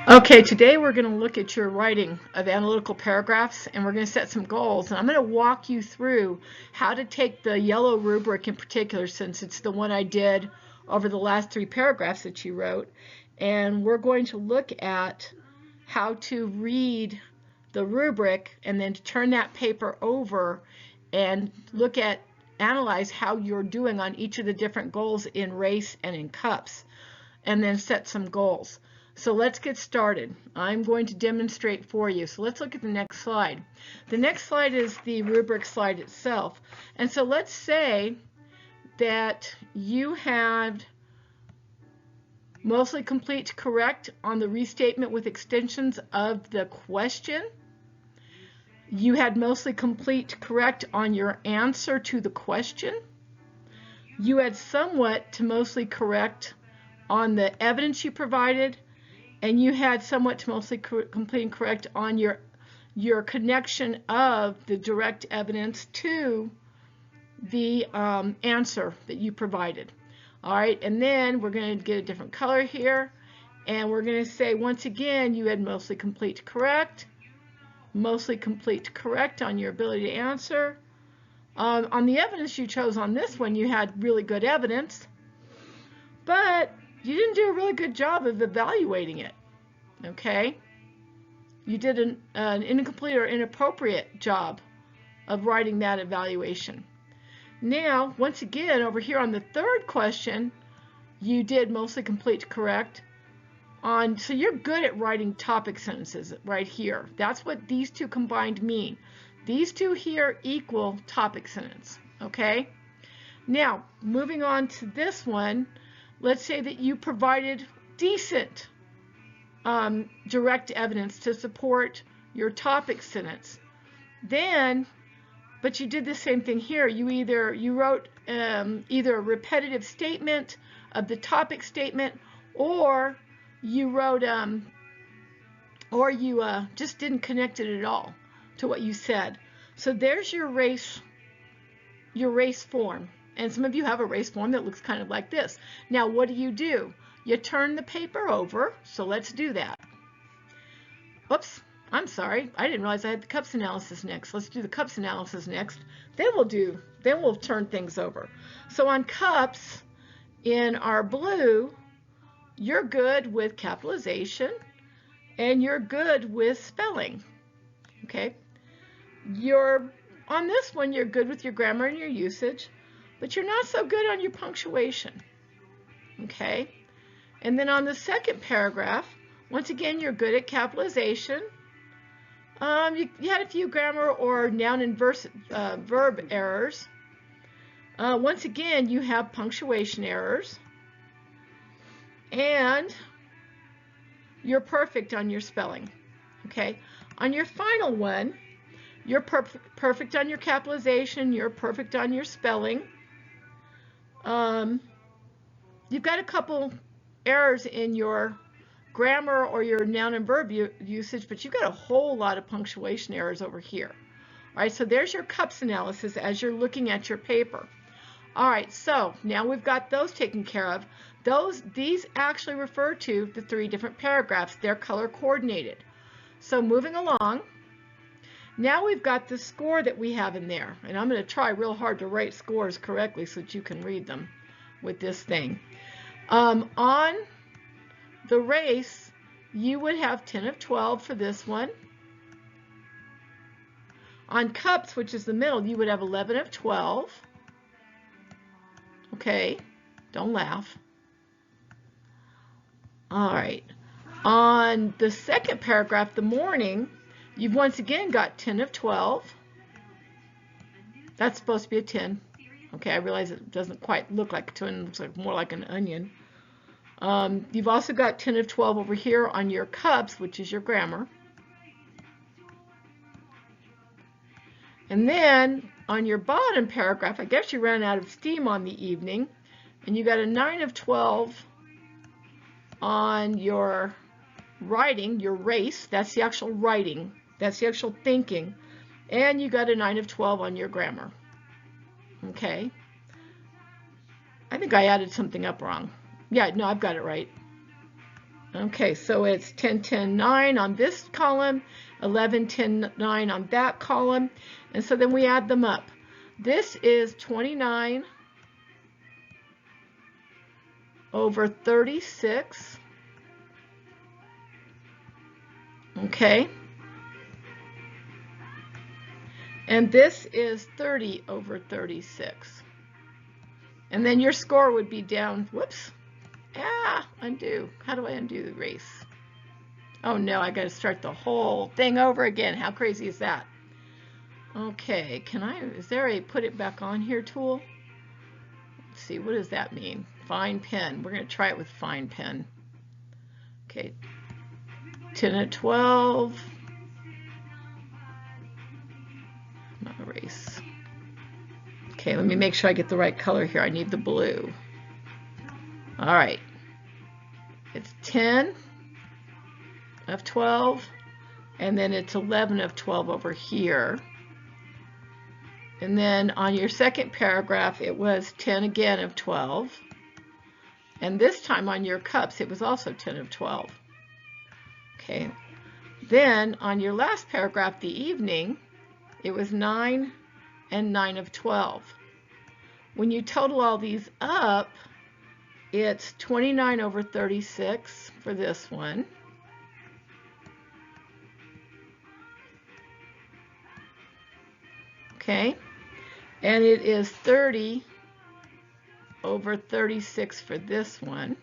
Okay, today we're going to look at your writing of analytical paragraphs, and we're going to set some goals. And I'm going to walk you through how to take the yellow rubric in particular, since it's the one I did over the last 3 paragraphs that you wrote. And we're going to look at how to read the rubric and then to turn that paper over and analyze how you're doing on each of the different goals in race and in cups, and then set some goals. So let's get started. I'm going to demonstrate for you. So let's look at the next slide. The next slide is the rubric slide itself. And so let's say that you had mostly complete correct on the restatement with extensions of the question. You had mostly complete correct on your answer to the question. You had somewhat to mostly correct on the evidence you provided, and you had somewhat to mostly complete and correct on your connection of the direct evidence to the answer that you provided. All right, and then we're going to get a different color here, and we're going to say once again you had mostly complete correct on your ability to answer. On the evidence you chose on this one, you had really good evidence, but you didn't do a really good job of evaluating it. Okay, you did an incomplete or inappropriate job of writing that evaluation. Now, once again, over here on the third question, you did mostly complete correct on, so you're good at writing topic sentences right here. That's what these two combined mean. These two here equal topic sentence. Okay, now moving on to this one, let's say that you provided decent direct evidence to support your topic sentence. But you did the same thing here. You wrote either a repetitive statement of the topic statement, or you wrote just didn't connect it at all to what you said. So there's your race form. And some of you have a race form that looks kind of like this. Now, what do? You turn the paper over, so let's do that. Oops, I'm sorry. I didn't realize I had the cups analysis next. Let's do the cups analysis next. Then we'll turn things over. So on cups, in our blue, you're good with capitalization, and you're good with spelling. Okay? On this one, you're good with your grammar and your usage, but you're not so good on your punctuation. Okay? And then on the second paragraph, once again, you're good at capitalization. You had a few grammar or noun and verb errors. Once again, you have punctuation errors. And you're perfect on your spelling. Okay? On your final one, you're perfect on your capitalization. You're perfect on your spelling. You've got a couple errors in your grammar or your noun and verb usage, but you've got a whole lot of punctuation errors over here. All right, so there's your cups analysis as you're looking at your paper. All right, so now we've got those taken care of. These actually refer to the 3 different paragraphs. They're color coordinated. So moving along, now we've got the score that we have in there, and I'm going to try real hard to write scores correctly so that you can read them with this thing. On the race, you would have 10 of 12 for this one. On cups, which is the middle, you would have 11 of 12. Okay, don't laugh. All right. On the second paragraph, the morning, you've once again got 10 of 12. That's supposed to be a 10. Okay, I realize it doesn't quite look like a 10. It looks like more like an onion. You've also got 10 of 12 over here on your cups, which is your grammar. And then on your bottom paragraph, I guess you ran out of steam on the evening, and you got a 9 of 12 on your writing, your race. That's the actual writing. That's the actual thinking. And you got a 9 of 12 on your grammar. Okay. I think I added something up wrong. Yeah, no, I've got it right. Okay, so it's 10, 10, 9 on this column, 11, 10, 9 on that column, and so then we add them up. This is 29 over 36, okay? And this is 30 over 36. And then your score would be down, whoops, undo. How do I undo the erase? Oh no, I gotta start the whole thing over again. How crazy is that? Okay, is there a put it back on here tool? Let's see, what does that mean? Fine pen, we're gonna try it with fine pen. Okay, 10 and 12. Not erase. Okay, let me make sure I get the right color here. I need the blue. All right, it's 10 of 12, and then it's 11 of 12 over here. And then on your second paragraph, it was 10 again of 12. And this time on your cups, it was also 10 of 12. Okay. Then on your last paragraph, the evening, it was 9 and 9 of 12. When you total all these up, it's 29 over 36 for this one. Okay. And it is 30 over 36 for this one.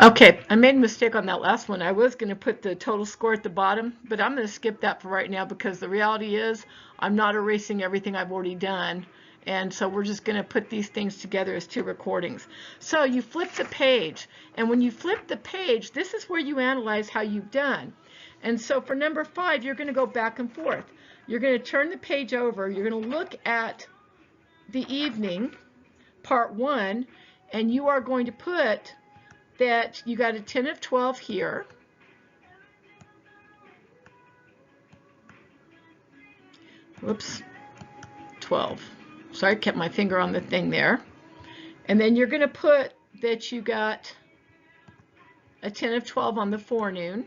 Okay, I made a mistake on that last one. I was going to put the total score at the bottom, but I'm going to skip that for right now because the reality is I'm not erasing everything I've already done. And so we're just going to put these things together as 2 recordings. So you flip the page, and when you flip the page, this is where you analyze how you've done. And so for number 5, you're going to go back and forth. You're going to turn the page over. You're going to look at the evening, part 1, and you are going to put that you got a 10 of 12 here. Whoops, 12. Sorry, I kept my finger on the thing there. And then you're going to put that you got a 10 of 12 on the forenoon.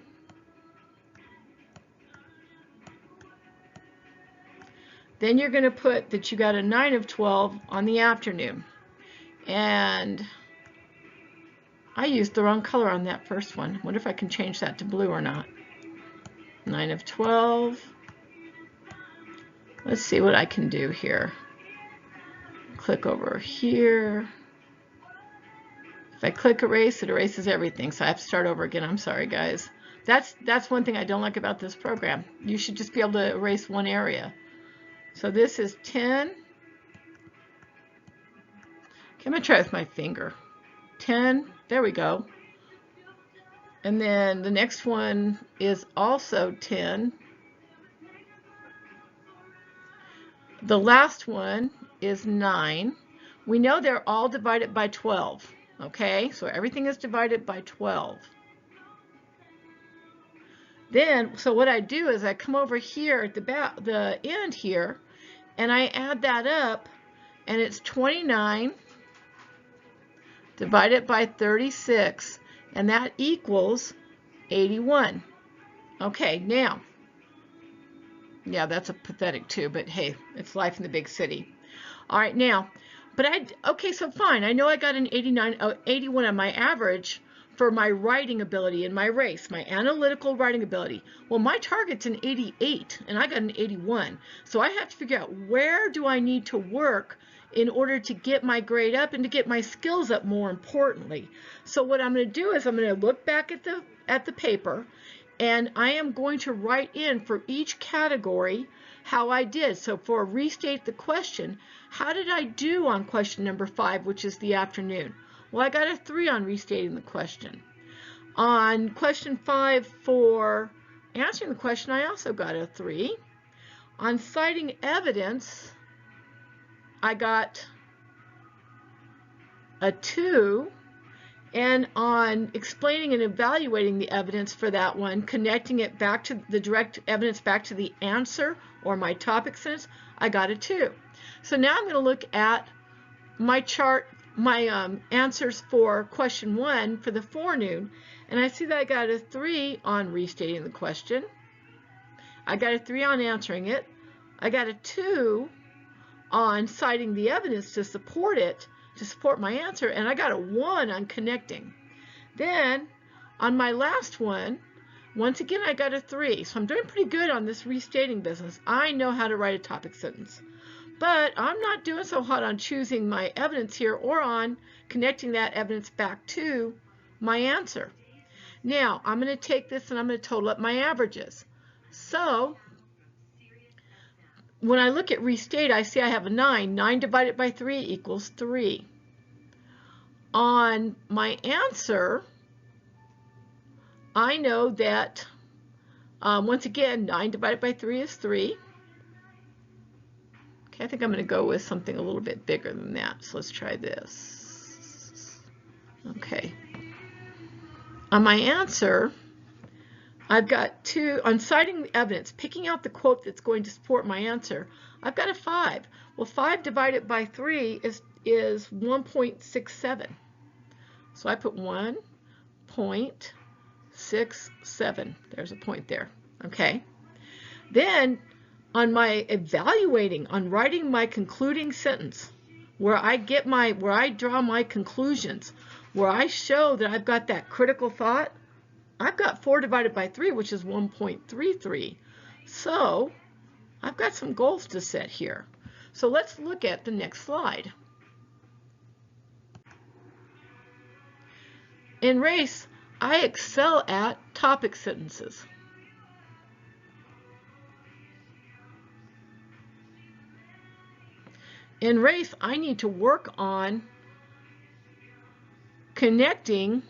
Then you're going to put that you got a 9 of 12 on the afternoon. And I used the wrong color on that first one. Wonder if I can change that to blue or not. 9 of 12. Let's see what I can do here. Click over here. If I click erase, it erases everything, so I have to start over again. I'm sorry, guys. That's one thing I don't like about this program. You should just be able to erase one area. So this is 10. Okay, I'm going to try with my finger. 10, there we go. And then the next one is also 10. The last one is 9. We know they're all divided by 12. Okay, so everything is divided by 12. Then, so what I do is I come over here at the end here, and I add that up, and it's 29 divided by 36, and that equals 81. Okay, now, yeah, that's a pathetic too, but hey, it's life in the big city. All right, now, okay, so fine. I know I got an 81 on my average for my writing ability in my race, my analytical writing ability. Well, my target's an 88, and I got an 81. So I have to figure out where do I need to work in order to get my grade up and to get my skills up, more importantly. So what I'm going to do is I'm going to look back at the paper, and I am going to write in for each category how I did. So for restate the question, how did I do on question number 5, which is the afternoon? Well, I got a 3 on restating the question. On question 5 for answering the question, I also got a 3. On citing evidence, I got a 2. And on explaining and evaluating the evidence for that one, connecting it back to the direct evidence back to the answer or my topic sentence, I got a 2. So now I'm going to look at my chart, my answers for question 1 for the forenoon, and I see that I got a 3 on restating the question. I got a 3 on answering it. I got a 2 on citing the evidence to support it, to support my answer, and I got a 1 on connecting. Then on my last one, once again I got a 3. So I'm doing pretty good on this restating business. I know how to write a topic sentence. But I'm not doing so hot on choosing my evidence here or on connecting that evidence back to my answer. Now, I'm going to take this and I'm going to total up my averages. So, when I look at restate, I see I have a 9. 9 divided by 3 equals 3. On my answer, I know that, once again, 9 divided by 3 is 3. Okay, I think I'm going to go with something a little bit bigger than that. So let's try this. Okay. On my answer, I've got 2, on citing the evidence, picking out the quote that's going to support my answer, I've got a 5. Well, 5 divided by 3 is 1.67. So I put 1.67. There's a point there. Okay. Then on my evaluating, on writing my concluding sentence, where I draw my conclusions, where I show that I've got that critical thought, I've got 4 divided by 3, which is 1.33. So I've got some goals to set here. So let's look at the next slide. In race, I excel at topic sentences. In race, I need to work on connecting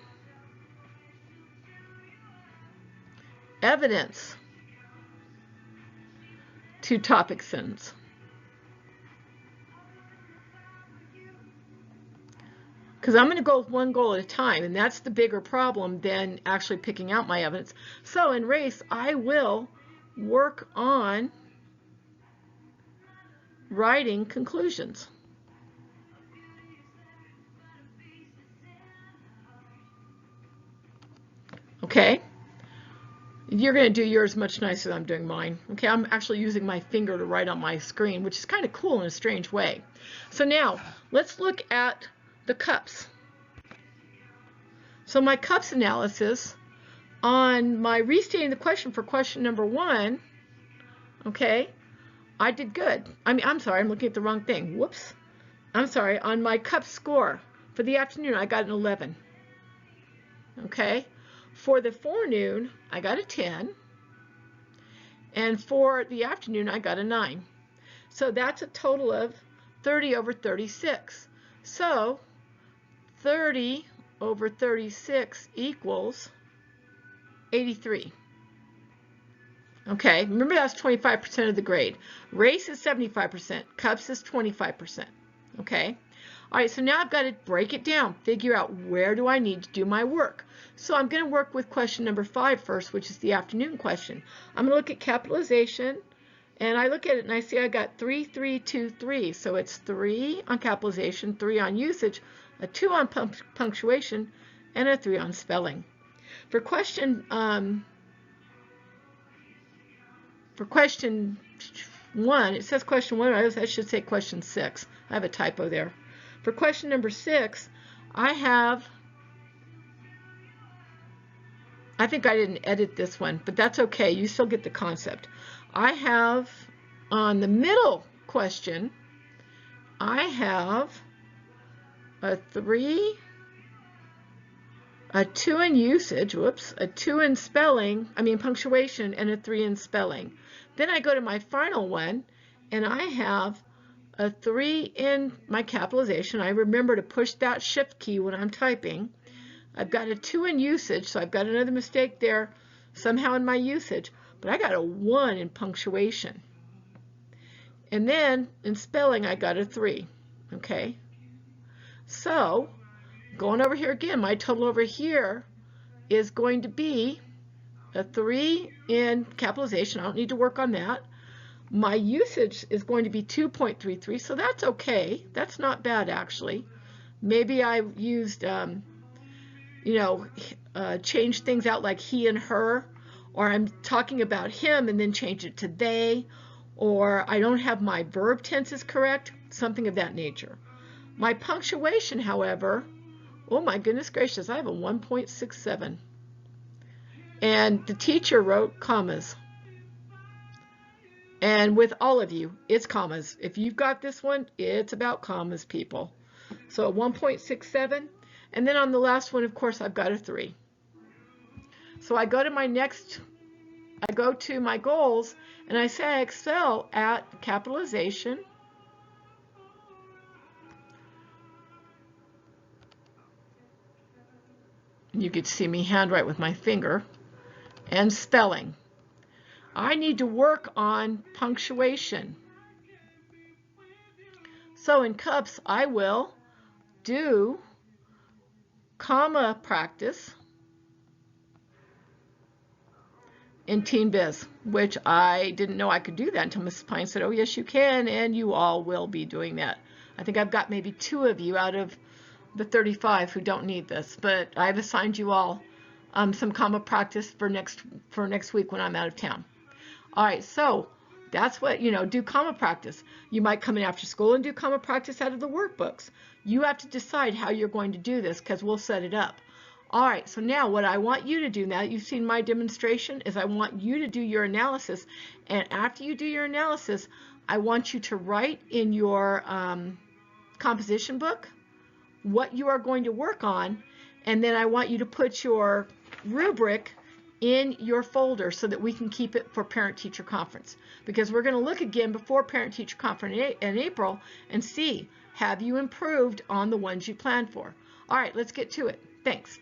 evidence to topic sentence. Because I'm going to go with one goal at a time, and that's the bigger problem than actually picking out my evidence. So in race, I will work on writing conclusions. Okay? You're going to do yours much nicer than I'm doing mine. Okay, I'm actually using my finger to write on my screen, which is kind of cool in a strange way. So now, let's look at the cups. So my cups analysis, on my restating the question for question number 1, okay, I did good. I'm sorry, I'm looking at the wrong thing. Whoops. I'm sorry, on my cup score for the afternoon, I got an 11. Okay. For the forenoon, I got a 10, and for the afternoon, I got a 9. So that's a total of 30 over 36. So 30 over 36 equals 83. Okay, remember that's 25% of the grade. Race is 75%, cups is 25%. Okay. All right, so now I've got to break it down, figure out where do I need to do my work. So I'm going to work with question number 5 first, which is the afternoon question. I'm going to look at capitalization, and I look at it and I see I got 3, 3, 2, 3. So it's 3 on capitalization, 3 on usage, a 2 on punctuation, and a 3 on spelling. For question 1, it says question 1, I should say question 6. I have a typo there. For question number 6, I think I didn't edit this one, but that's okay. You still get the concept. I have, on the middle question, I have a 3, a 2 in usage, whoops, a 2 in punctuation, and a 3 in spelling. Then I go to my final one, and I have a 3 in my capitalization. I remember to push that shift key when I'm typing. I've got a 2 in usage, so I've got another mistake there somehow in my usage, but I got a 1 in punctuation. And then in spelling, I got a 3. Okay? So, going over here again, my total over here is going to be a 3 in capitalization. I don't need to work on that. My usage is going to be 2.33, so that's okay. That's not bad, actually. Maybe I used, change things out like he and her, or I'm talking about him and then change it to they, or I don't have my verb tenses correct, something of that nature. My punctuation, however, oh my goodness gracious, I have a 1.67. And the teacher wrote commas. And with all of you, it's commas. If you've got this one, it's about commas, people. So 1.67. And then on the last one, of course, I've got a 3. So I go to my goals, and I say I excel at capitalization, you could see me handwrite with my finger, and spelling. I need to work on punctuation. So in CUPS, I will do comma practice in Teen Biz, which I didn't know I could do that until Mrs. Pine said, oh yes you can, and you all will be doing that. I think I've got maybe 2 of you out of the 35 who don't need this, but I've assigned you all some comma practice for next week when I'm out of town. All right, so that's what, do comma practice. You might come in after school and do comma practice out of the workbooks. You have to decide how you're going to do this because we'll set it up. All right, so now what I want you to do, now that you've seen my demonstration, is I want you to do your analysis. And after you do your analysis, I want you to write in your composition book what you are going to work on, and then I want you to put your rubric in your folder so that we can keep it for parent-teacher conference, because we're going to look again before parent-teacher conference in April and see, have you improved on the ones you planned for? All right, let's get to it. Thanks.